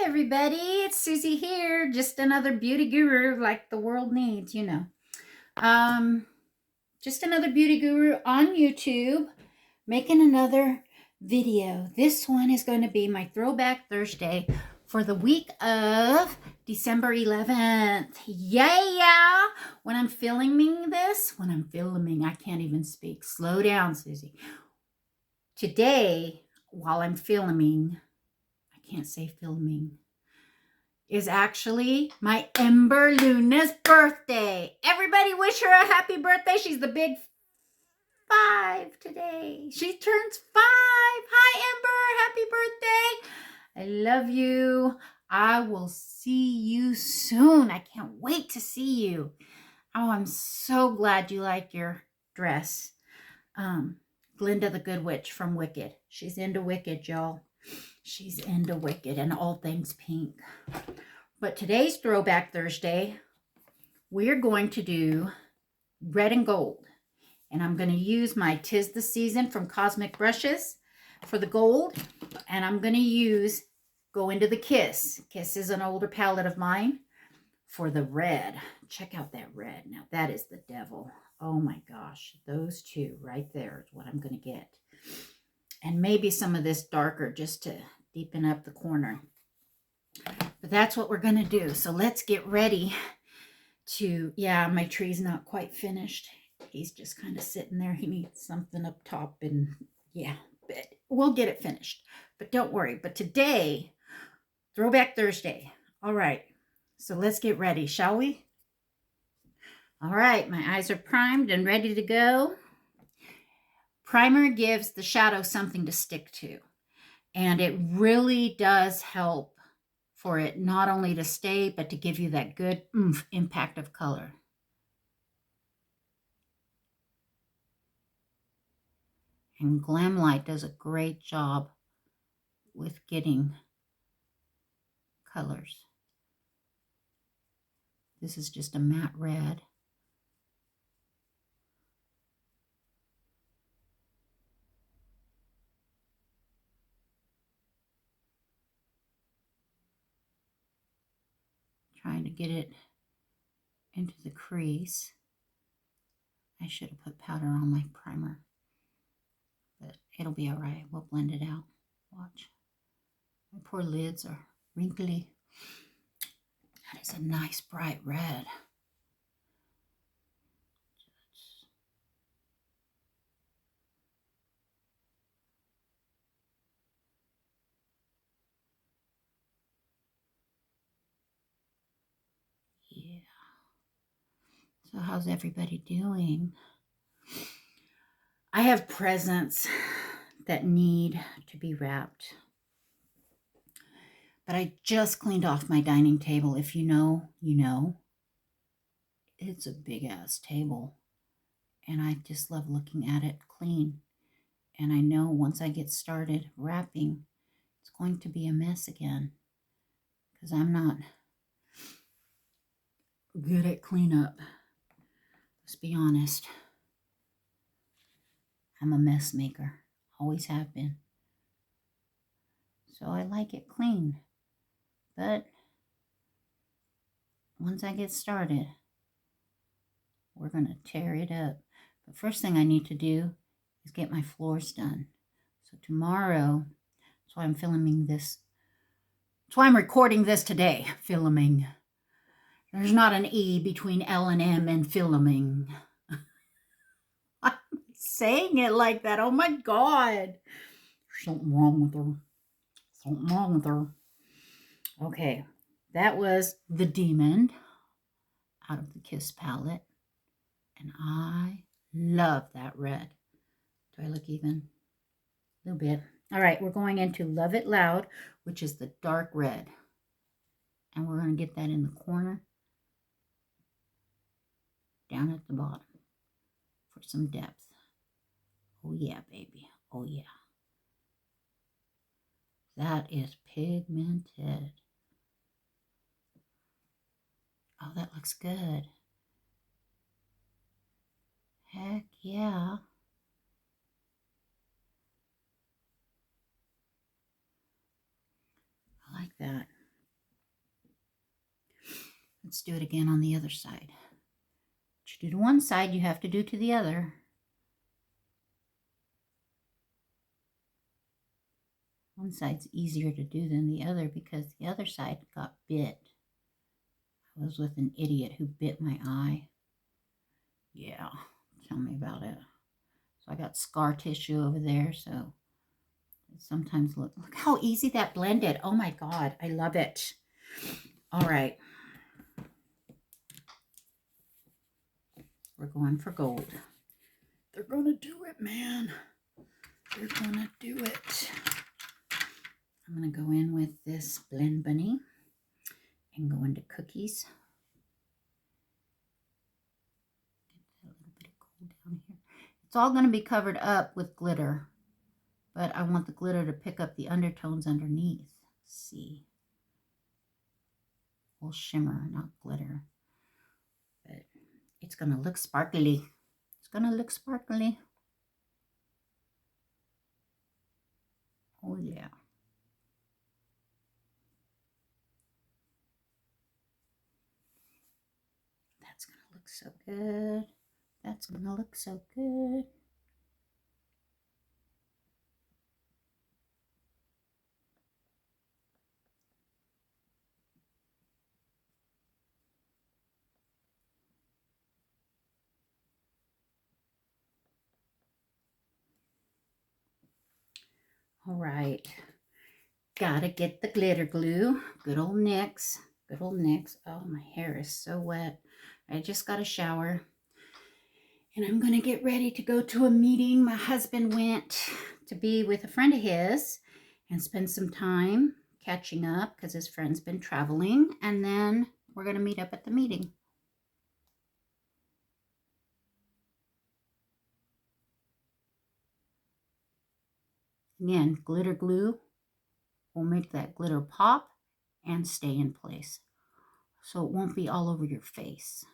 everybody, it's Susie here. Just another beauty guru like the world needs, you know. Just another beauty guru on YouTube making another video. This one is going to be my Throwback Thursday for the week of December 11th. Yeah! When I'm filming this, I can't even speak. Slow down, Susie. Today, while I'm filming, I can't say filming, is actually my Ember Luna's birthday. Everybody wish her a happy birthday. She's the big 5 today. She turns 5. Hi, Ember. Happy birthday. I love you. I will see you soon. I can't wait to see you. Oh, I'm so glad you like your dress. Glinda the Good Witch from Wicked. She's into Wicked, y'all. She's into Wicked and all things pink. But today's Throwback Thursday, we're going to do red and gold. And I'm going to use my 'Tis the Season from Cosmic Brushes for the gold. And I'm going to go into the Kiss. Kiss is an older palette of mine for the red. Check out that red. Now that is the devil. Oh my gosh. Those two right there is what I'm going to get. And maybe some of this darker just to deepen up the corner. But that's what we're going to do. So let's get ready to, yeah, my tree's not quite finished. He's just kind of sitting there. He needs something up top and yeah, but we'll get it finished. But don't worry. But today, Throwback Thursday. All right. So let's get ready, shall we? All right. My eyes are primed and ready to go. Primer gives the shadow something to stick to. And it really does help for it not only to stay, but to give you that good impact of color. And Glam Light does a great job with getting colors. This is just a matte red. Trying to get it into the crease. I should have put powder on my primer, but it'll be all right. We'll blend it out. Watch. My poor lids are wrinkly. That is a nice bright red. Yeah. So how's everybody doing? I have presents that need to be wrapped. But I just cleaned off my dining table. If you know, you know. It's a big ass table. And I just love looking at it clean. And I know once I get started wrapping, it's going to be a mess again. Because I'm not good at cleanup. Let's be honest. I'm a mess maker. Always have been. So I like it clean. But once I get started, we're going to tear it up. But first thing I need to do is get my floors done. So tomorrow, that's why I'm filming this. That's why I'm recording this today. Filming. There's not an E between L and M and filming. I'm saying it like that. Oh my God. There's something wrong with her. Something wrong with her. Okay. That was The Demon out of the Kiss palette. And I love that red. Do I look even? A little bit. All right, we're going into Love It Loud, which is the dark red. And we're going to get that in the corner, down at the bottom, for some depth. Oh yeah, baby. Oh yeah. That is pigmented. Oh, that looks good. Heck yeah. I like that. Let's do it again on the other side. What you do to one side, you have to do to the other. One side's easier to do than the other because the other side got bit. I was with an idiot who bit my eye. Yeah, tell me about it. So I got scar tissue over there, so it sometimes look how easy that blended. Oh my God, I love it. All right. We're going for gold. They're going to do it, man. They're going to do it. I'm going to go in with this Blend Bunny and go into cookies. Get a little bit of gold down here. It's all going to be covered up with glitter, but I want the glitter to pick up the undertones underneath. Let's see. Well, shimmer, not glitter. But it's going to look sparkly. It's going to look sparkly. Oh, yeah. That's going to look so good. That's going to look so good. All right. Gotta get the glitter glue. Good old NYX. Good old NYX. Oh, my hair is so wet. I just got a shower. And I'm going to get ready to go to a meeting. My husband went to be with a friend of his and spend some time catching up because his friend's been traveling. And then we're going to meet up at the meeting. Again, glitter glue will make that glitter pop and stay in place, so it won't be all over your face.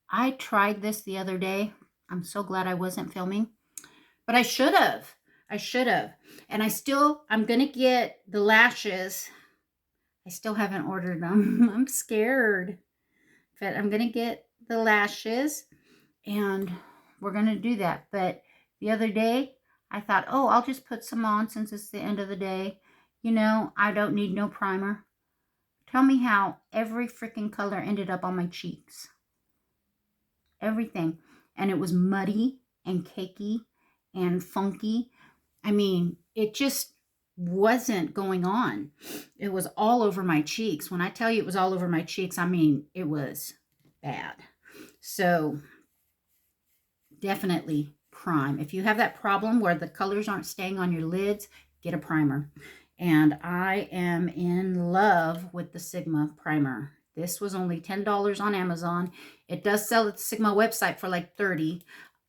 I tried this the other day. I'm so glad I wasn't filming, but I should have. And I'm going to get the lashes. I still haven't ordered them. I'm scared. But I'm going to get the lashes and we're going to do that. But the other day, I thought, oh, I'll just put some on since it's the end of the day. You know, I don't need no primer. Tell me how every freaking color ended up on my cheeks. Everything. And it was muddy and cakey and funky. I mean, it just wasn't going on. It was all over my cheeks. When I tell you it was all over my cheeks, I mean, it was bad. So definitely prime. If you have that problem where the colors aren't staying on your lids, get a primer. And I am in love with the Sigma primer. This was only $10 on Amazon. It does sell at the Sigma website for like $30.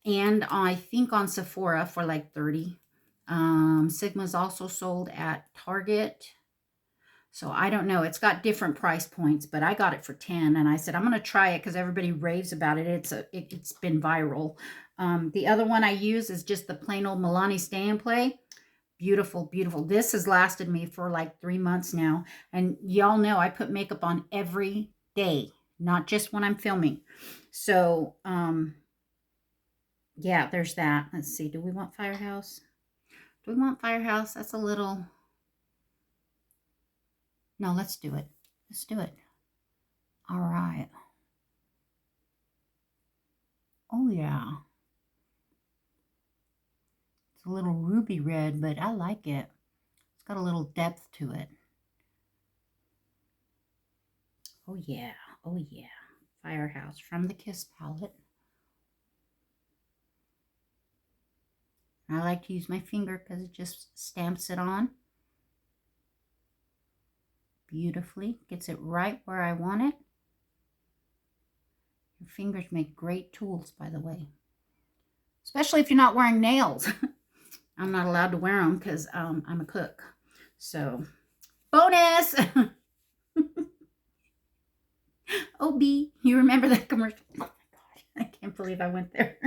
And I think on Sephora for like $30. Sigma's also sold at Target. So I don't know. It's got different price points, but I got it for $10. And I said, I'm going to try it because everybody raves about it. It's been viral. The other one I use is just the plain old Milani Stay and Play. Beautiful, beautiful. This has lasted me for like 3 months now. And y'all know I put makeup on every day, not just when I'm filming. So, yeah, there's that. Let's see. Do we want Firehouse? Do we want Firehouse? That's a little... No, let's do it. Let's do it. All right. Oh, yeah. It's a little ruby red, but I like it. It's got a little depth to it. Oh, yeah. Oh, yeah. Firehouse from the Kiss palette. I like to use my finger because it just stamps it on beautifully. Gets it right where I want it. Your fingers make great tools, by the way. Especially if you're not wearing nails. I'm not allowed to wear them because I'm a cook. So, bonus! OB, you remember that commercial? Oh my gosh, I can't believe I went there.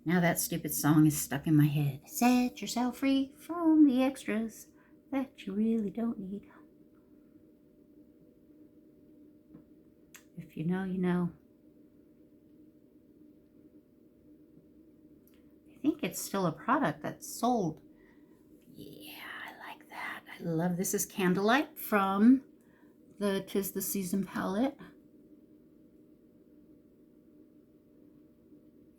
Now that stupid song is stuck in my head. Set yourself free from the extras that you really don't need. If you know, you know. I think it's still a product that's sold. Yeah, I like that. I love this. Is Candlelight from the 'Tis the Season palette.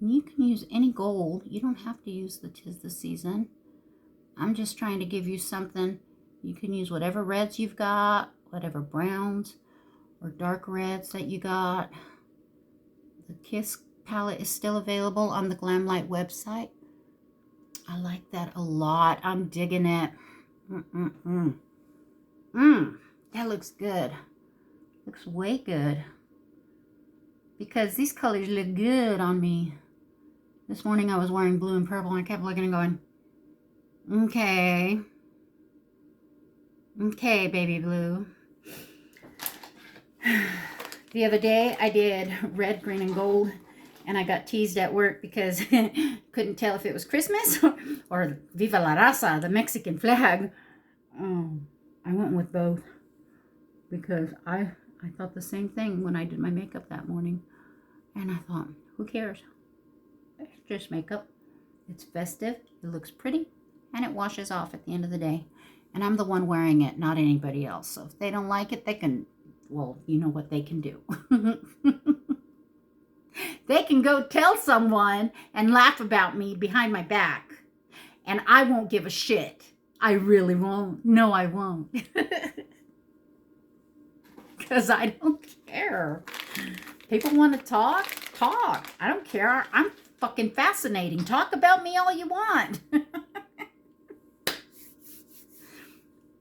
And you can use any gold. You don't have to use the 'Tis the Season. I'm just trying to give you something. You can use whatever reds you've got, whatever browns or dark reds that you got. The Kiss palette is still available on the Glamlight website. I like that a lot. I'm digging it. That looks good. Looks way good. Because these colors look good on me. This morning I was wearing blue and purple and I kept looking and going, okay. Okay, baby blue. The other day I did red, green, and gold, and I got teased at work because couldn't tell if it was Christmas or Viva la Raza, the Mexican flag. I went with both because I thought the same thing when I did my makeup that morning. And I thought, who cares? It's just makeup. It's festive, it looks pretty, and it washes off at the end of the day. And I'm the one wearing it, not anybody else. So if they don't like it, they can, well, you know what they can do. They can go tell someone and laugh about me behind my back. And I won't give a shit. I really won't. No, I won't. Because I don't care. People want to talk? Talk. I don't care. I'm fucking fascinating. Talk about me all you want.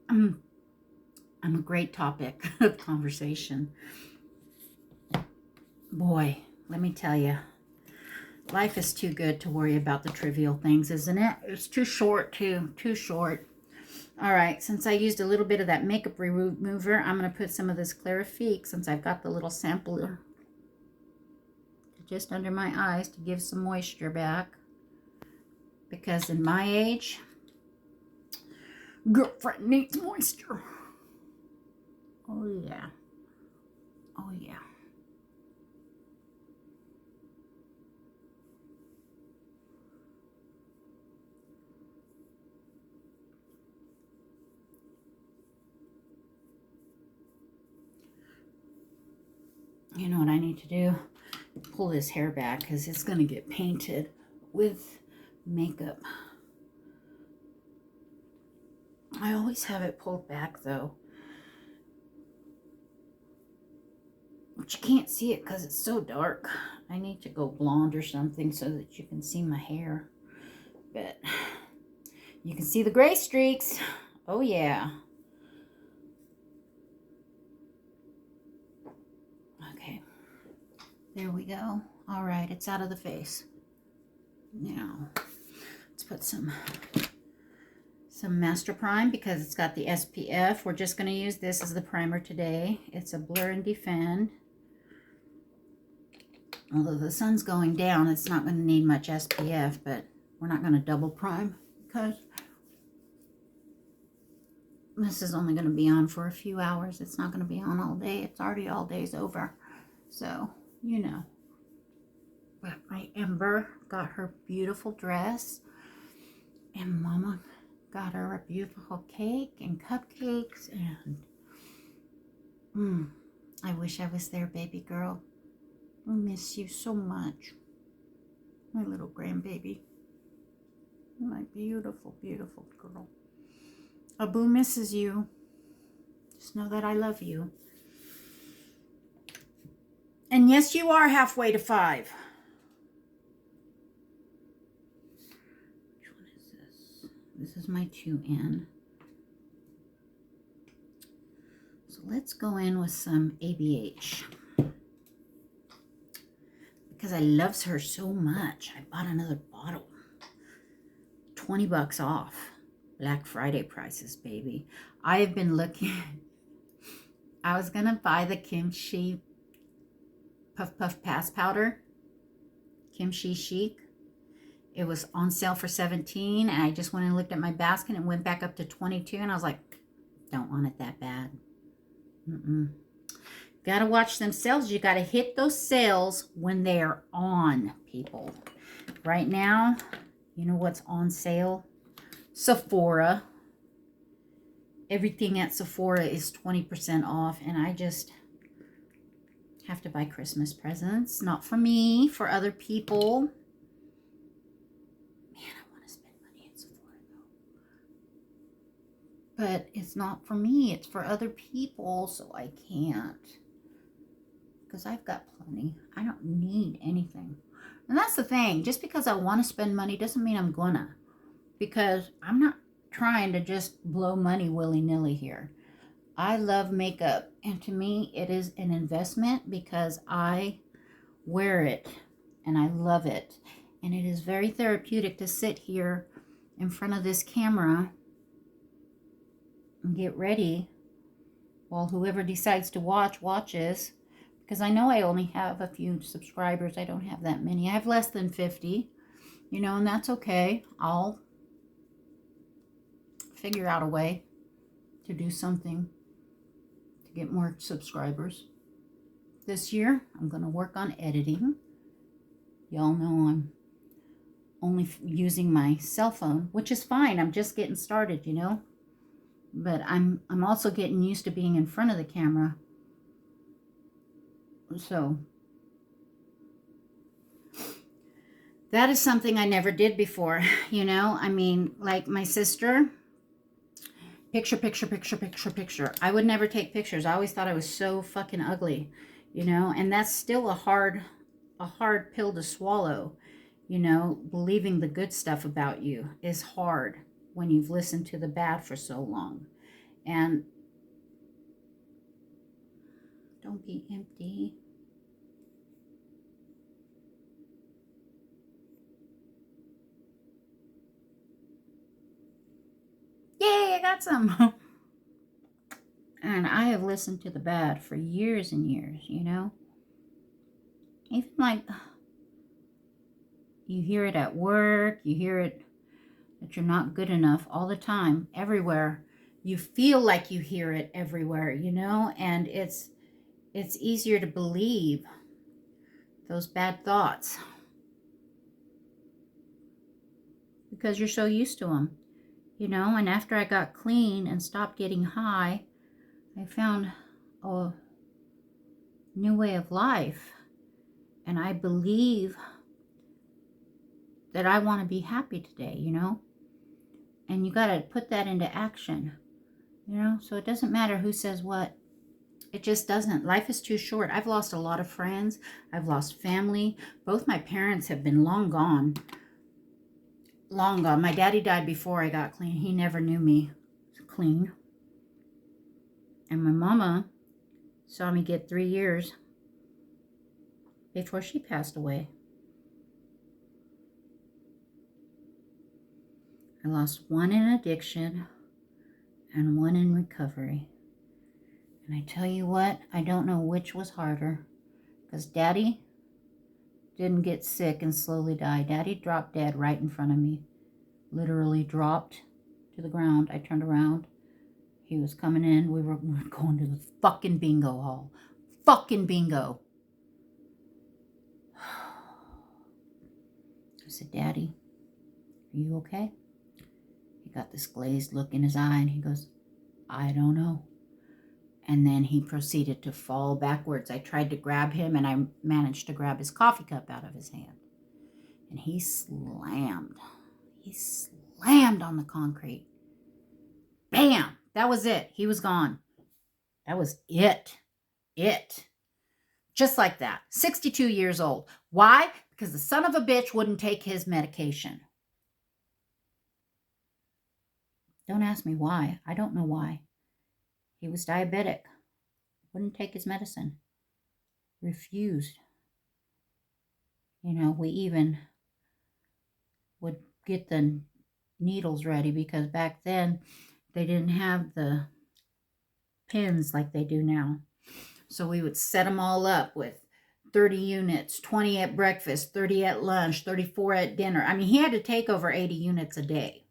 I'm a great topic of conversation. Boy, let me tell you, life is too good to worry about the trivial things, isn't it? It's too short, too. Too short. All right, since I used a little bit of that makeup remover, I'm going to put some of this Clarifique, since I've got the little sampler, just under my eyes to give some moisture back. Because in my age, girlfriend needs moisture. Oh, yeah. Oh, yeah. You know what I need to do? Pull this hair back because it's going to get painted with makeup. I always have it pulled back though. But you can't see it because it's so dark. I need to go blonde or something so that you can see my hair. But you can see the gray streaks. Oh yeah. Okay. There we go. All right, it's out of the face. Now, let's put some Master Prime because it's got the SPF. We're just going to use this as the primer today. It's a Blur and Defend. Although the sun's going down, it's not going to need much SPF, but we're not going to double prime because this is only going to be on for a few hours. It's not going to be on all day. It's already all day's over. So, you know. But my Ember got her beautiful dress, and Mama got her a beautiful cake and cupcakes, and I wish I was there, baby girl. I miss you so much, my little grandbaby, my beautiful, beautiful girl. Abu misses you. Just know that I love you. And yes, you are halfway to 5. Which one is this? This is my 2N. So let's go in with some ABH. Because I love her so much, I bought another bottle. $20 off. Black Friday prices, baby. I have been looking. I was going to buy the Kimchi Puff Puff Pass Powder. Kimchi Chic. It was on sale for $17, and I just went and looked at my basket and went back up to $22, and I was like, don't want it that bad. Got to watch them sales. You got to hit those sales when they're on, people. Right now, you know what's on sale? Sephora. Everything at Sephora is 20% off, and I just have to buy Christmas presents. Not for me, for other people. Man, I want to spend money at Sephora, though. But it's not for me. It's for other people, so I can't. Because I've got plenty. I don't need anything. And that's the thing. Just because I want to spend money doesn't mean I'm gonna. Because I'm not trying to just blow money willy-nilly here. I love makeup, and to me it is an investment because I wear it and I love it, and it is very therapeutic to sit here in front of this camera and get ready while whoever decides to watch watches, because I know I only have a few subscribers. I don't have that many. I have less than 50, you know, and that's okay. I'll figure out a way to do something to get more subscribers. This year, I'm going to work on editing. Y'all know I'm only using my cell phone, which is fine. I'm just getting started, you know. But I'm also getting used to being in front of the camera. So that is something I never did before, you know. I mean, like my sister, picture, picture, picture, picture, picture. I would never take pictures. I always thought I was so fucking ugly, you know, and that's still a hard pill to swallow, you know. Believing the good stuff about you is hard when you've listened to the bad for so long. And don't be empty. Yay, I got some. And I have listened to the bad for years and years, you know. Even like, you hear it at work, you hear it that you're not good enough all the time, everywhere. You feel like you hear it everywhere, you know, and it's easier to believe those bad thoughts because you're so used to them, you know. And after I got clean and stopped getting high, I found a new way of life, and I believe that I want to be happy today, you know. And you got to put that into action, you know. So it doesn't matter who says what. It just doesn't. Life is too short. I've lost a lot of friends. I've lost family. Both my parents have been long gone. Long gone. My daddy died before I got clean. He never knew me clean. And my mama saw me get 3 years before she passed away. I lost one in addiction and one in recovery. And I tell you what, I don't know which was harder, because Daddy didn't get sick and slowly die. Daddy dropped dead right in front of me. Literally dropped to the ground. I turned around. He was coming in. We were going to the fucking bingo hall. Fucking bingo. I said, Daddy, are you okay? He got this glazed look in his eye and he goes, I don't know. And then he proceeded to fall backwards. I tried to grab him, and I managed to grab his coffee cup out of his hand. And he slammed. He slammed on the concrete. Bam! That was it. He was gone. That was it. It. Just like that. 62 years old. Why? Because the son of a bitch wouldn't take his medication. Don't ask me why. I don't know why. He was diabetic. Wouldn't take his medicine. Refused. You know, we even would get the needles ready because back then they didn't have the pins like they do now. So we would set them all up with 30 units, 20 at breakfast, 30 at lunch, 34 at dinner. I mean, he had to take over 80 units a day.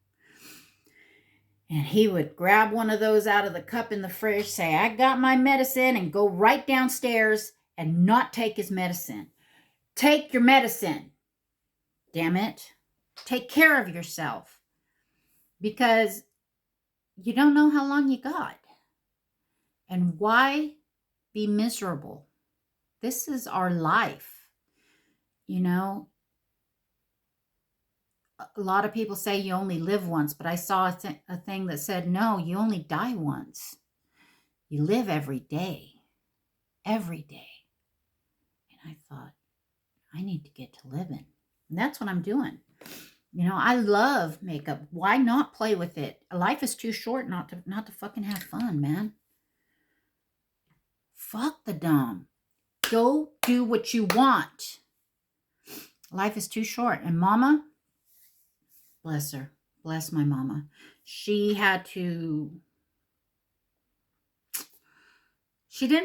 And he would grab one of those out of the cup in the fridge, say, I got my medicine, and go right downstairs and not take his medicine. Take your medicine. Damn it. Take care of yourself, because you don't know how long you got. And why be miserable? This is our life. You know, a lot of people say you only live once, but I saw a thing that said, no, you only die once. You live every day. Every day. And I thought, I need to get to living. And that's what I'm doing. You know, I love makeup. Why not play with it? Life is too short not to fucking have fun, man. Fuck the dumb. Go do what you want. Life is too short. And mama, bless her. Bless my mama. She didn't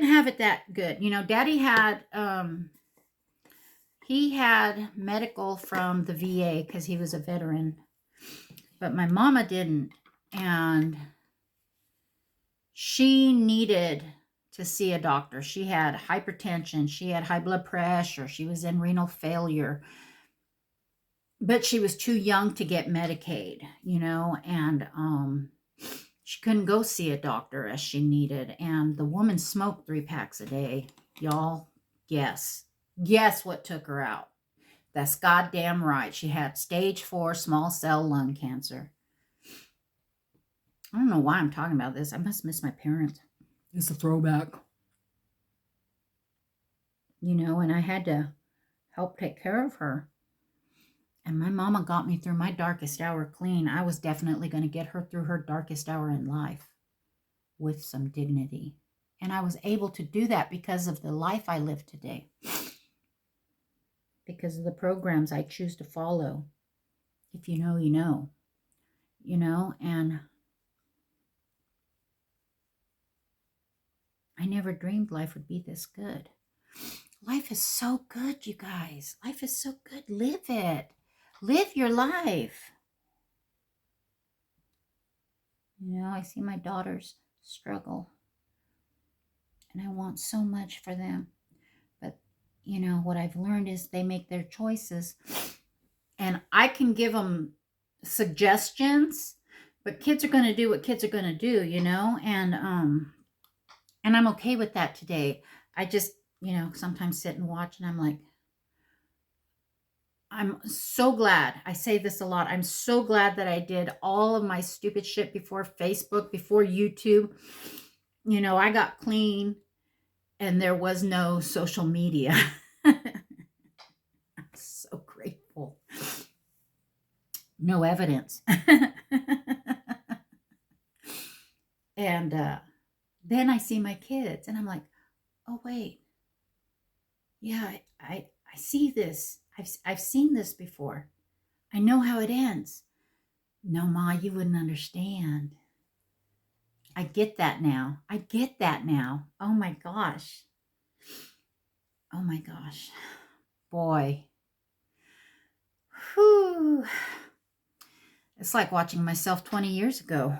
have it that good. You know, daddy had, he had medical from the VA because he was a veteran. But my mama didn't. And she needed to see a doctor. She had hypertension. She had high blood pressure. She was in renal failure. But she was too young to get Medicaid, you know, and she couldn't go see a doctor as she needed. And the woman smoked 3 packs a day. Y'all, guess what took her out? That's goddamn right. She had stage 4 small cell lung cancer. I don't know why I'm talking about this. I must miss my parents. It's a throwback. You know, and I had to help take care of her. And my mama got me through my darkest hour clean. I was definitely going to get her through her darkest hour in life with some dignity. And I was able to do that because of the life I live today. Because of the programs I choose to follow. If you know, you know. You know, and I never dreamed life would be this good. Life is so good, you guys. Life is so good. Live it. Live your life. You know, I see my daughters struggle. And I want so much for them. But, you know, what I've learned is they make their choices. And I can give them suggestions, but kids are going to do what kids are going to do, you know? And I'm okay with that today. I just, you know, sometimes sit and watch and I'm like, I'm so glad. I say this a lot. I'm so glad that I did all of my stupid shit before Facebook, before YouTube. You know, I got clean and there was no social media. I'm so grateful. No evidence. And then I see my kids and I'm like, oh, wait. Yeah, I see this. I've seen this before. I know how it ends. No, Ma, you wouldn't understand. I get that now. I get that now. Oh my gosh. Oh my gosh. Boy. Whew. It's like watching myself 20 years ago.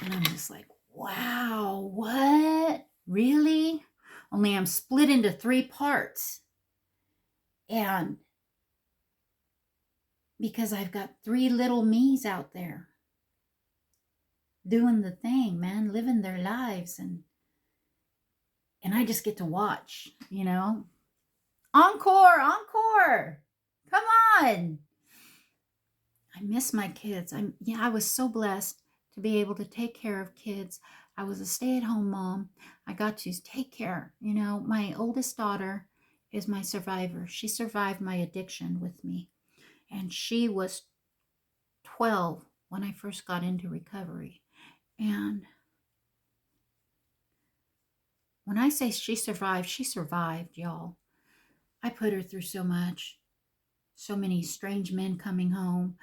And I'm just like, wow, what? Really? Only I'm split into 3 parts. And because I've got 3 little me's out there doing the thing, man, living their lives. And I just get to watch, you know. Encore, encore. Come on. I miss my kids. I was so blessed to be able to take care of kids. I was a stay-at-home mom. I got to take care. You know, my oldest daughter is my survivor. She survived my addiction with me. And she was 12 when I first got into recovery. And when I say she survived, y'all. I put her through so much. So many strange men coming home.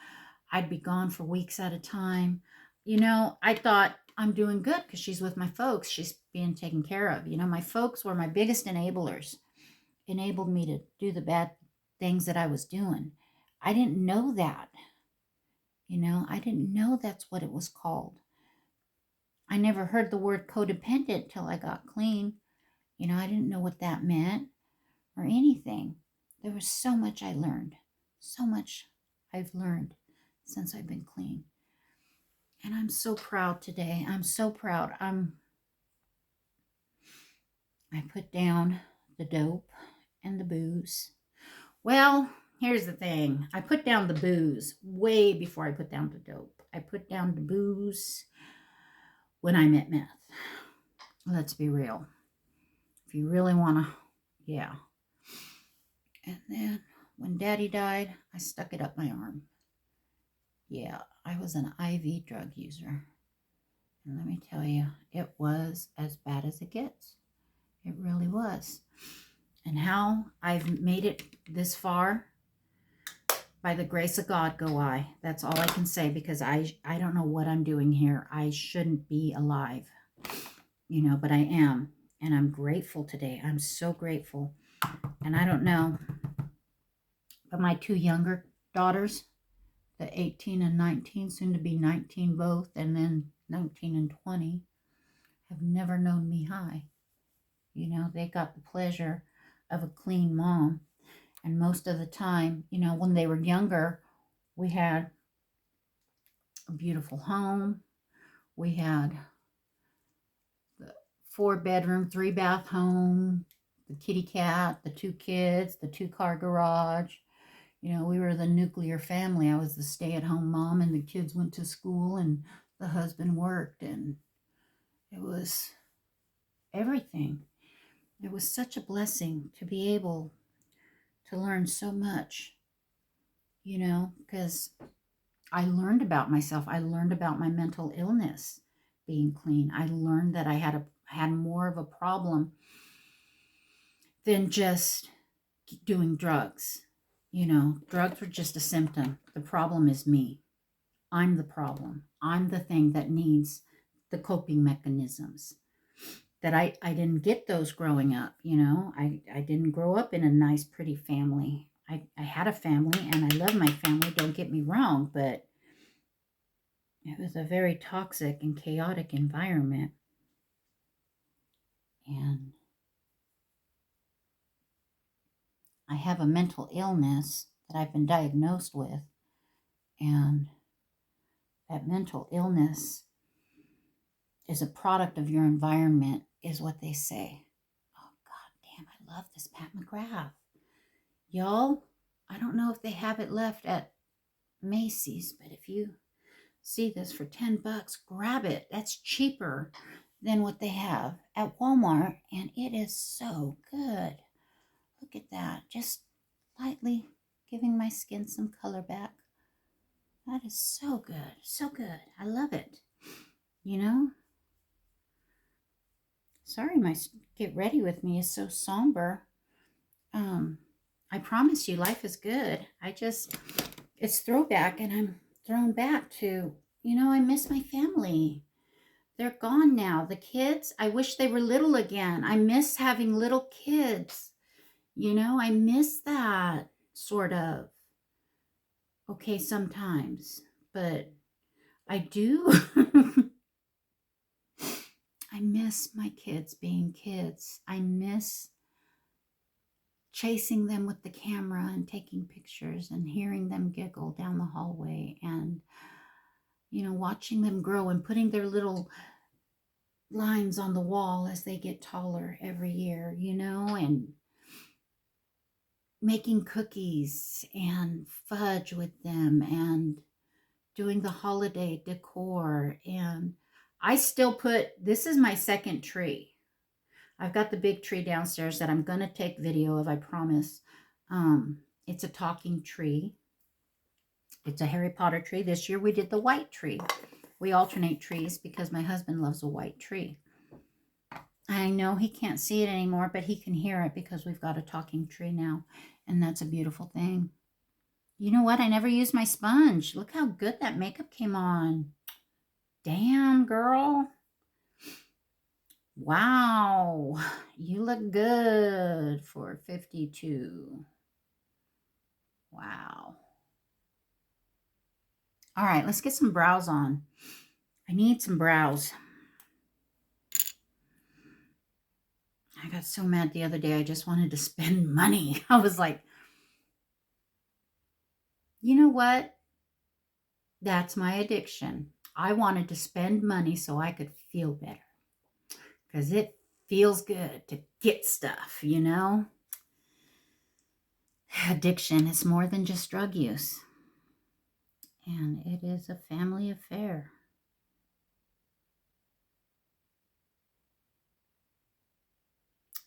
I'd be gone for weeks at a time. You know, I thought I'm doing good because she's with my folks. She's being taken care of. You know, my folks were my biggest enablers. Enabled me to do the bad things that I was doing. I didn't know that. You know, I didn't know that's what it was called. I never heard the word codependent till I got clean. You know, I didn't know what that meant or anything. There was so much I learned. So much I've learned since I've been clean. And I'm so proud today. I'm so proud. I put down the dope and the booze. Well, here's the thing. I put down the booze way before I put down the dope. I put down the booze when I met meth. Let's be real. If you really want to, yeah. And then when Daddy died, I stuck it up my arm. Yeah, I was an IV drug user. And let me tell you, it was as bad as it gets. It really was. And how I've made it this far, by the grace of God go I. That's all I can say, because I don't know what I'm doing here. I shouldn't be alive, you know, but I am. And I'm grateful today. I'm so grateful. And I don't know, but my two younger daughters, the 18 and 19, soon to be 19 both, and then 19 and 20, have never known me high. You know, they got the pleasure of a clean mom. And most of the time, you know, when they were younger, we had a beautiful home. We had the 4-bedroom, 3-bath home, the kitty cat, the 2 kids, the 2-car garage. You know, we were the nuclear family. I was the stay-at-home mom, and the kids went to school, and the husband worked, and it was everything. It was such a blessing to be able to learn so much, you know, because I learned about myself. I learned about my mental illness being clean. I learned that I had more of a problem than just doing drugs. You know, drugs were just a symptom. The problem is me. I'm the problem. I'm the thing that needs the coping mechanisms. That I didn't get those growing up, you know. I didn't grow up in a nice, pretty family. I had a family, and I love my family, don't get me wrong, but it was a very toxic and chaotic environment. And I have a mental illness that I've been diagnosed with. And that mental illness is a product of your environment, is what they say. Oh, God damn, I love this Pat McGrath. Y'all, I don't know if they have it left at Macy's, but if you see this for $10, grab it. That's cheaper than what they have at Walmart, and it is so good. Look at that. Just lightly giving my skin some color back. That is so good. So good. I love it. You know? Sorry, my Get Ready With Me is so somber. I promise you, life is good. It's throwback, and I'm thrown back to, you know, I miss my family. They're gone now. The kids, I wish they were little again. I miss having little kids. You know, I miss that, sort of. Okay, sometimes, but I do. I miss my kids being kids. I miss chasing them with the camera and taking pictures and hearing them giggle down the hallway, and, you know, watching them grow and putting their little lines on the wall as they get taller every year, you know, and making cookies and fudge with them and doing the holiday decor. And I still this is my second tree. I've got the big tree downstairs that I'm going to take video of, I promise. It's a talking tree. It's a Harry Potter tree. This year we did the white tree. We alternate trees because my husband loves a white tree. I know he can't see it anymore, but he can hear it because we've got a talking tree now. And that's a beautiful thing. You know what? I never used my sponge. Look how good that makeup came on. Damn, girl. Wow. You look good for 52. Wow. All right, let's get some brows on. I need some brows. I got so mad the other day. I just wanted to spend money. I was like, you know what? That's my addiction. I wanted to spend money so I could feel better because it feels good to get stuff, you know? Addiction is more than just drug use, and it is a family affair.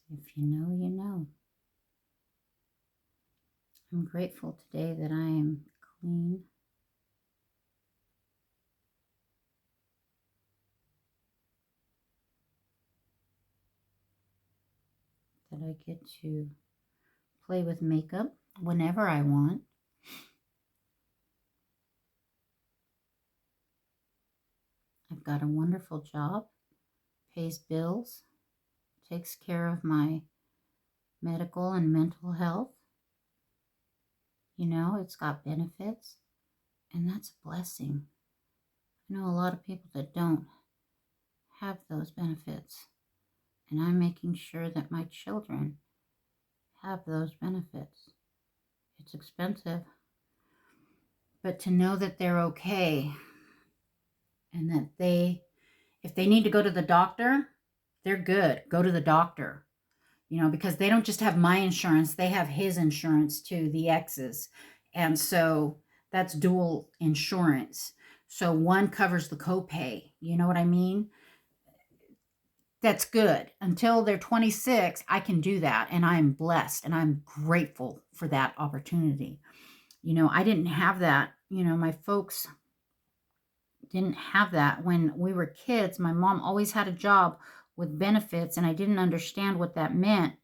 If you know, you know. I'm grateful today that I am clean. That I get to play with makeup whenever I want. I've got a wonderful job, pays bills, takes care of my medical and mental health. You know, it's got benefits, and that's a blessing. I know a lot of people that don't have those benefits, and I'm making sure that my children have those benefits. It's expensive, but to know that they're okay and that if they need to go to the doctor, they're good. Go to the doctor, you know, because they don't just have my insurance, they have his insurance too, the ex's. And so that's dual insurance. So one covers the copay. You know what I mean? That's good. Until they're 26, I can do that. And I'm blessed and I'm grateful for that opportunity. You know, I didn't have that. You know, my folks didn't have that when we were kids. My mom always had a job with benefits, and I didn't understand what that meant.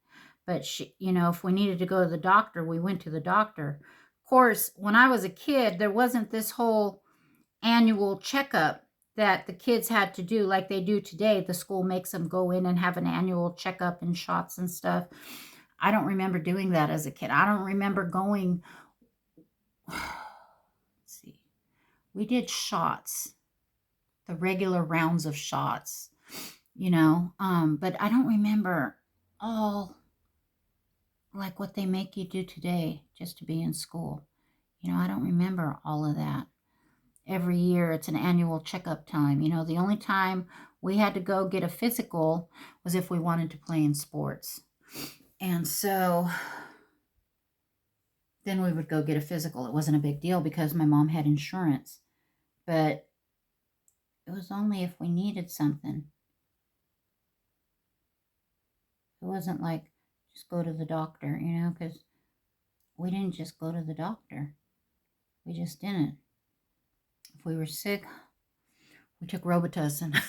But she, you know, if we needed to go to the doctor, we went to the doctor. Of course, when I was a kid, there wasn't this whole annual checkup that the kids had to do like they do today. The school makes them go in and have an annual checkup and shots and stuff. I don't remember doing that as a kid. I don't remember going. Let's see. We did shots, the regular rounds of shots, you know, but I don't remember all like what they make you do today just to be in school. You know, I don't remember all of that. Every year it's an annual checkup time. You know, the only time we had to go get a physical was if we wanted to play in sports. And so then we would go get a physical. It wasn't a big deal because my mom had insurance. But it was only if we needed something. It wasn't like just go to the doctor, you know, because we didn't just go to the doctor. We just didn't. If we were sick, we took Robitussin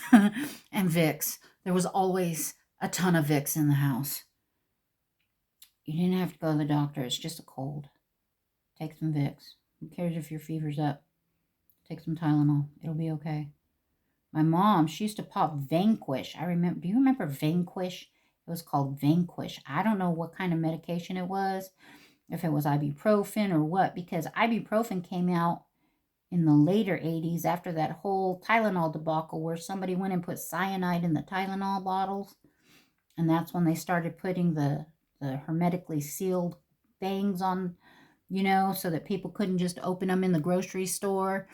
and Vicks. There was always a ton of Vicks in the house. You didn't have to go to the doctor. It's just a cold. Take some Vicks. Who cares if your fever's up? Take some Tylenol. It'll be okay. My mom, she used to pop Vanquish. I remember. Do you remember Vanquish? It was called Vanquish. I don't know what kind of medication it was, if it was ibuprofen or what, because ibuprofen came out in the later 80s after that whole Tylenol debacle where somebody went and put cyanide in the Tylenol bottles. And that's when they started putting the hermetically sealed things on, you know, so that people couldn't just open them in the grocery store.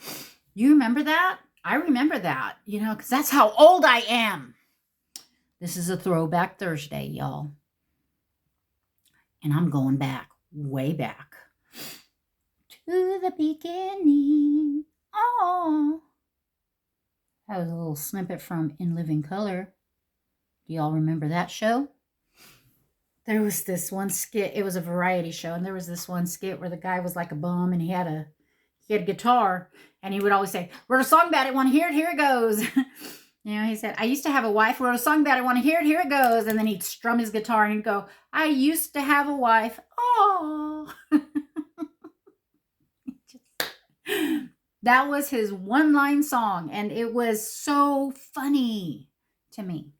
You remember that? I remember that, you know, because that's how old I am. This is a Throwback Thursday, y'all. And I'm going back, way back. To the beginning. Oh. That was a little snippet from In Living Color. Do y'all remember that show? There was this one skit. It was a variety show, and there was this one skit where the guy was like a bum, and he had a guitar, and he would always say, "Wrote a song about it. Want to hear it? Here it goes." You know, he said, "I used to have a wife. Wrote a ssong about it. Want to hear it? Here it goes." And then he'd strum his guitar and he'd go, "I used to have a wife. Oh." That was his one-line song, and it was so funny to me.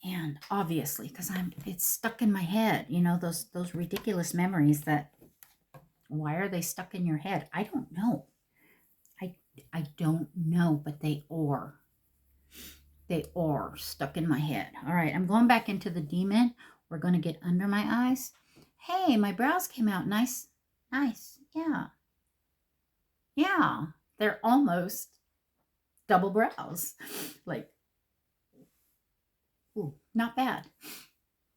And obviously, because it's stuck in my head, you know, those ridiculous memories that, why are they stuck in your head? I don't know. I don't know, but they are. They are stuck in my head. All right, I'm going back into the demon. We're going to get under my eyes. Hey, my brows came out nice. Nice. Yeah. Yeah. They're almost double brows. Like, ooh, not bad.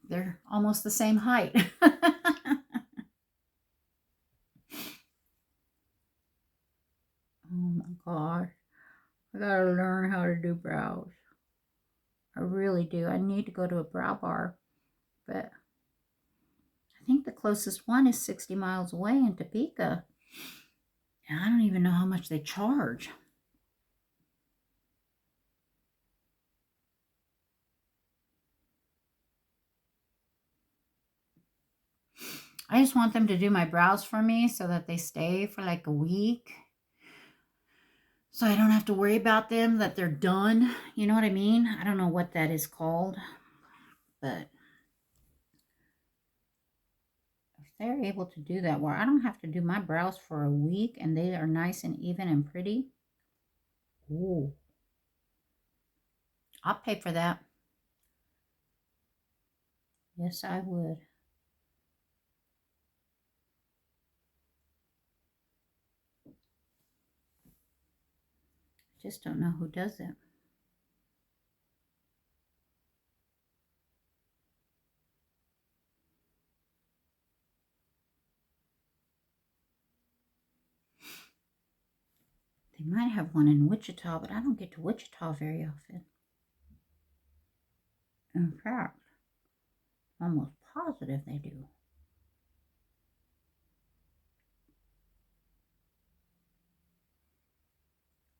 They're almost the same height. Oh my God. I gotta learn how to do brows. I really do. I need to go to a brow bar, but I think the closest one is 60 miles away in Topeka. And I don't even know how much they charge. I just want them to do my brows for me so that they stay for like a week. So I don't have to worry about them, that they're done. You know what I mean? I don't know what that is called, but if they're able to do that, where I don't have to do my brows for a week and they are nice and even and pretty, ooh, I'll pay for that. Yes, I would. Just don't know who does it. They might have one in Wichita, but I don't get to Wichita very often. In fact, I'm almost positive they do.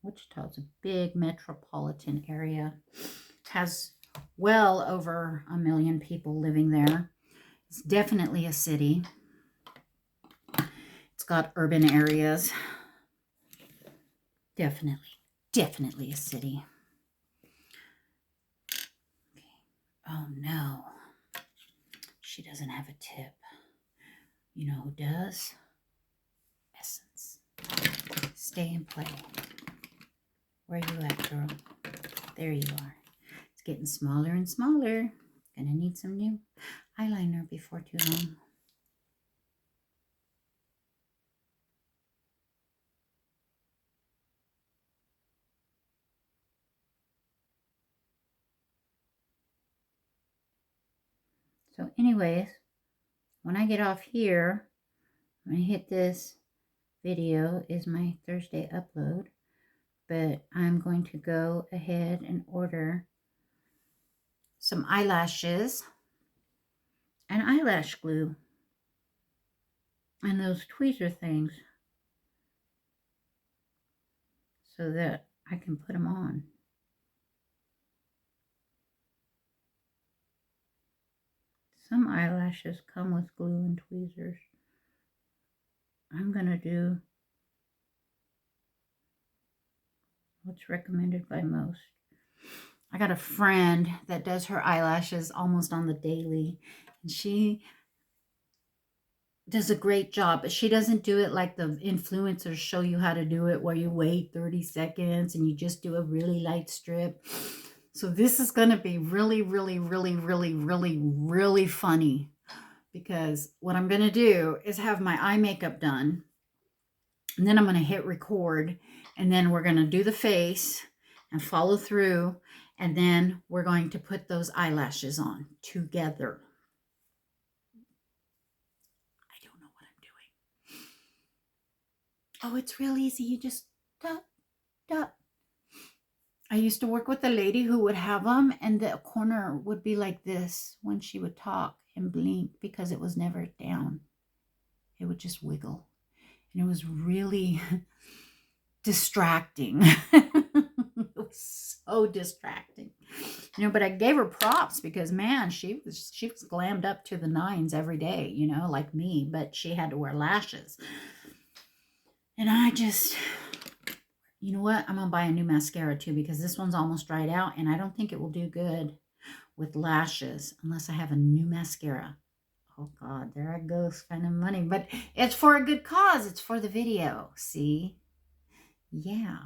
Wichita's a big metropolitan area. It has well over 1 million people living there. It's definitely a city. It's got urban areas. Definitely a city. Okay. Oh no. She doesn't have a tip. You know who does? Essence. Stay and play. Where you at, girl? There you are. It's getting smaller and smaller. Gonna need some new eyeliner before too long. So anyways, when I get off here, when I hit this video is my Thursday upload, but I'm going to go ahead and order some eyelashes and eyelash glue and those tweezer things so that I can put them on. Some eyelashes come with glue and tweezers. I'm going to do what's recommended by most. I got a friend that does her eyelashes almost on the daily, and she does a great job, but she doesn't do it like the influencers show you how to do it, where you wait 30 seconds and you just do a really light strip. So this is going to be really, really, really, really, really, really funny, because what I'm going to do is have my eye makeup done, and then I'm going to hit record, and then we're going to do the face and follow through, and then we're going to put those eyelashes on together. I don't know what I'm doing. Oh, it's real easy. You just dot, dot. I used to work with a lady who would have them, and the corner would be like this when she would talk and blink, because it was never down. It would just wiggle. And it was really distracting. It was so distracting. You know, but I gave her props because, man, she was glammed up to the nines every day, you know, like me, but she had to wear lashes. And I just, you know what? I'm going to buy a new mascara too, because this one's almost dried out, and I don't think it will do good with lashes unless I have a new mascara. Oh God, there I go spending money, but it's for a good cause. It's for the video. See? Yeah.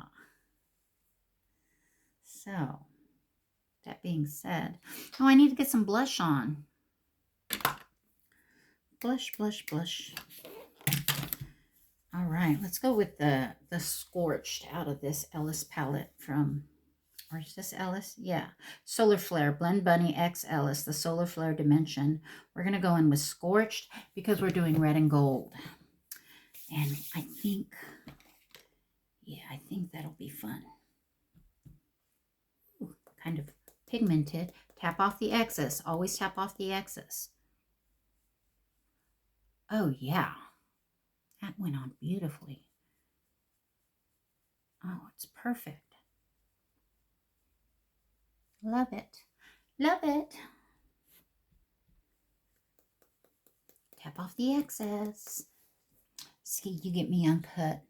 So, that being said, oh, I need to get some blush on. Blush, blush, blush. All right, let's go with the Scorched out of this Ellis palette from, or is this Ellis? Yeah. Solar Flare, Blend Bunny X Ellis, the Solar Flare Dimension. We're going to go in with Scorched because we're doing red and gold. And I think, yeah, I think that'll be fun. Ooh, kind of pigmented. Tap off the excess. Always tap off the excess. Oh, yeah. That went on beautifully. Oh, it's perfect. Love it. Love it. Tap off the excess. See, you get me uncut.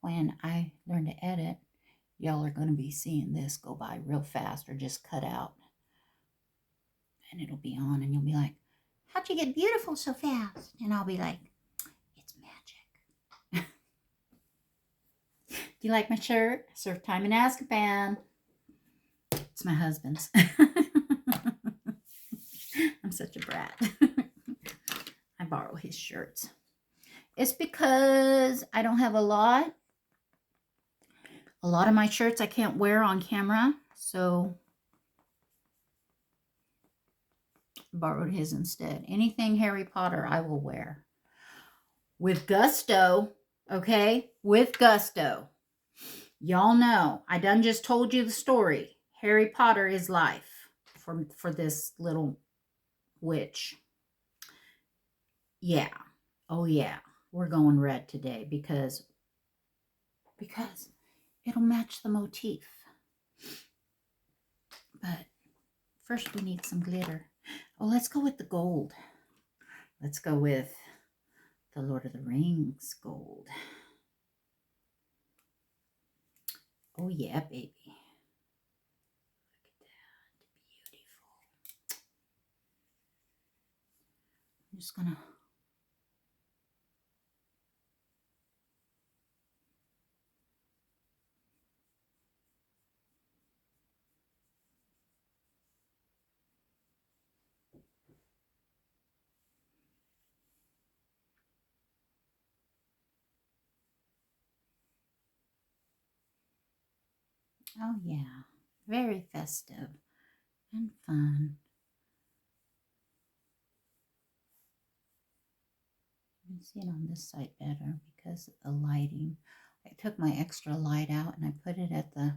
When I learn to edit, y'all are going to be seeing this go by real fast or just cut out. And it'll be on and you'll be like, how'd you get beautiful so fast? And I'll be like, it's magic. Do you like my shirt? Surf Time in Azkaban. It's my husband's. I'm such a brat. I borrow his shirts. It's because I don't have a lot. A lot of my shirts I can't wear on camera, so borrowed his instead. Anything Harry Potter I will wear. With gusto, okay? With gusto. Y'all know, I done just told you the story. Harry Potter is life for this little witch. Yeah. Oh, yeah. We're going red today because it'll match the motif. But first we need some glitter. Oh, let's go with the gold. Let's go with the Lord of the Rings gold. Oh, yeah, baby. Look at that. Beautiful. I'm just going to... Oh, yeah. Very festive and fun. You can see it on this side better because of the lighting. I took my extra light out and I put it at the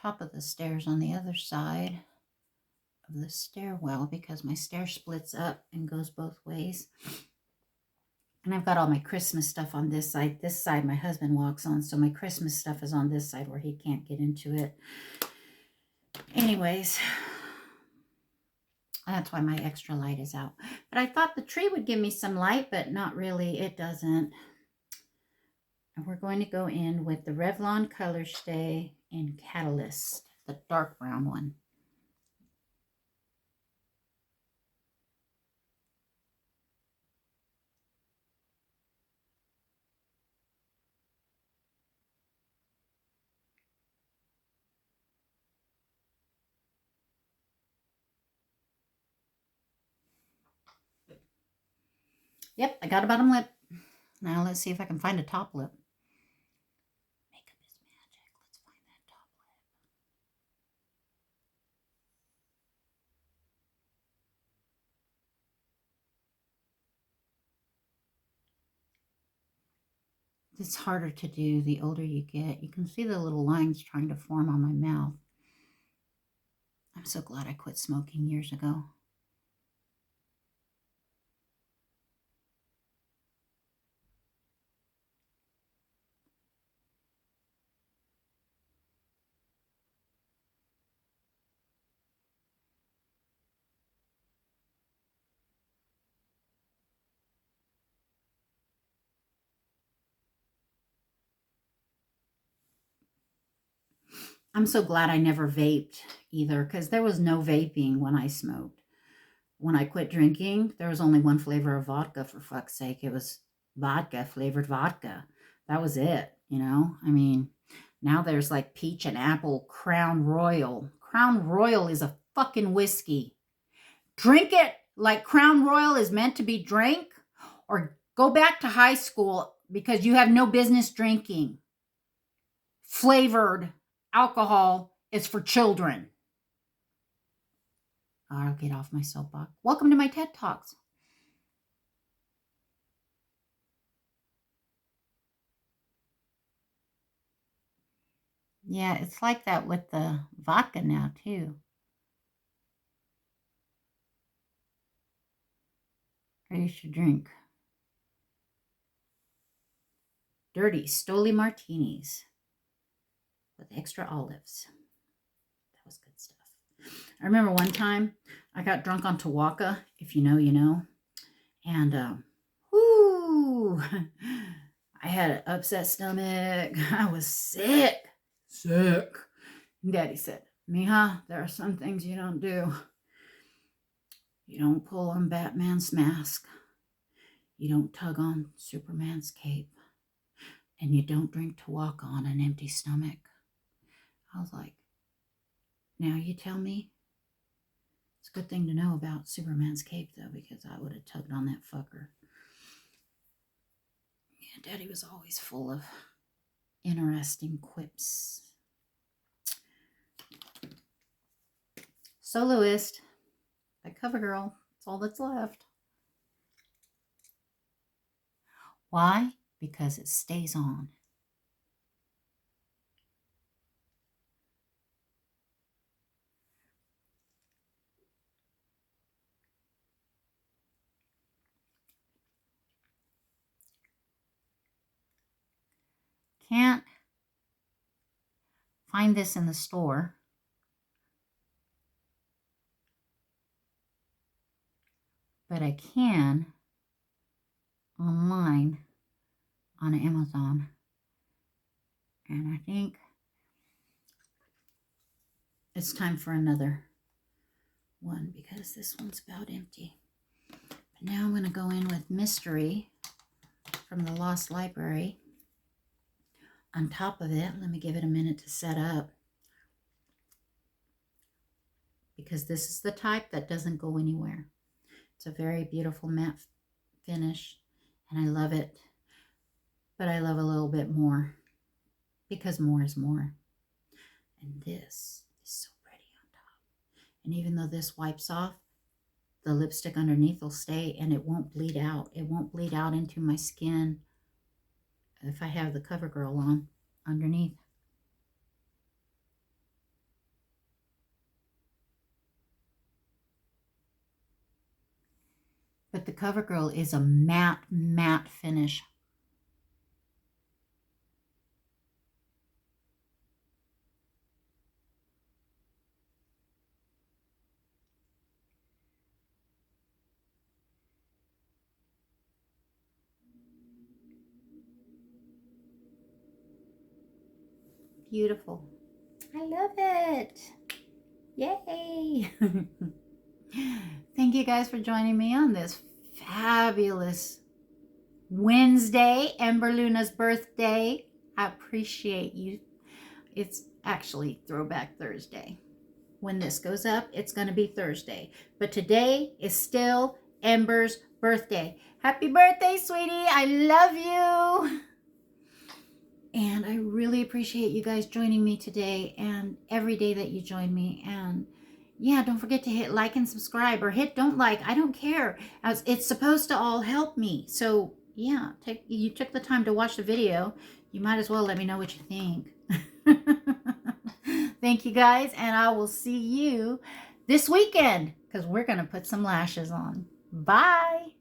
top of the stairs on the other side of the stairwell because my stair splits up and goes both ways. And I've got all my Christmas stuff on this side. This side my husband walks on, so my Christmas stuff is on this side where he can't get into it. Anyways, that's why my extra light is out. But I thought the tree would give me some light, but not really. It doesn't. And we're going to go in with the Revlon Color Stay in Catalyst, the dark brown one. Yep, I got a bottom lip. Now let's see if I can find a top lip. Makeup is magic. Let's find that top lip. It's harder to do the older you get. You can see the little lines trying to form on my mouth. I'm so glad I quit smoking years ago. I'm so glad I never vaped either because there was no vaping when I smoked. When I quit drinking, there was only one flavor of vodka, for fuck's sake. It was vodka, flavored vodka. That was it, you know? I mean, now there's like peach and apple Crown Royal. Crown Royal is a fucking whiskey. Drink it like Crown Royal is meant to be drank, or go back to high school because you have no business drinking. Flavored alcohol is for children. I'll get off my soapbox. Welcome to my TED Talks. Yeah, it's like that with the vodka now, too. You should drink dirty Stoli martinis with extra olives. That was good stuff. I remember one time I got drunk on Tawaka. If you know, you know. And, whoo, I had an upset stomach. I was sick. And Daddy said, Mija, there are some things you don't do. You don't pull on Batman's mask. You don't tug on Superman's cape. And you don't drink Tawaka on an empty stomach. I was like, now you tell me? It's a good thing to know about Superman's cape, though, because I would have tugged on that fucker. Yeah, Daddy was always full of interesting quips. Soloist by CoverGirl. That's all that's left. Why? Because it stays on. Can't find this in the store. But I can online on Amazon. And I think it's time for another one because this one's about empty. But now I'm going to go in with Mystery from the Lost Library. On top of it, let me give it a minute to set up. Because this is the type that doesn't go anywhere. It's a very beautiful matte finish, and I love it. But I love a little bit more, because more is more. And this is so pretty on top. And even though this wipes off, the lipstick underneath will stay, and it won't bleed out. It won't bleed out into my skin if I have the CoverGirl on underneath. But the CoverGirl is a matte finish. Beautiful. I love it. Yay. Thank you guys for joining me on this fabulous Wednesday, Ember Luna's birthday. I appreciate you. It's actually Throwback Thursday. When this goes up, it's going to be Thursday. But today is still Ember's birthday. Happy birthday, sweetie. I love you. And I really appreciate you guys joining me today and every day that you join me. And yeah, don't forget to hit like and subscribe, or hit don't like. I don't care. It's supposed to all help me. So yeah, you took the time to watch the video. You might as well let me know what you think. Thank you guys, and I will see you this weekend because we're going to put some lashes on. Bye.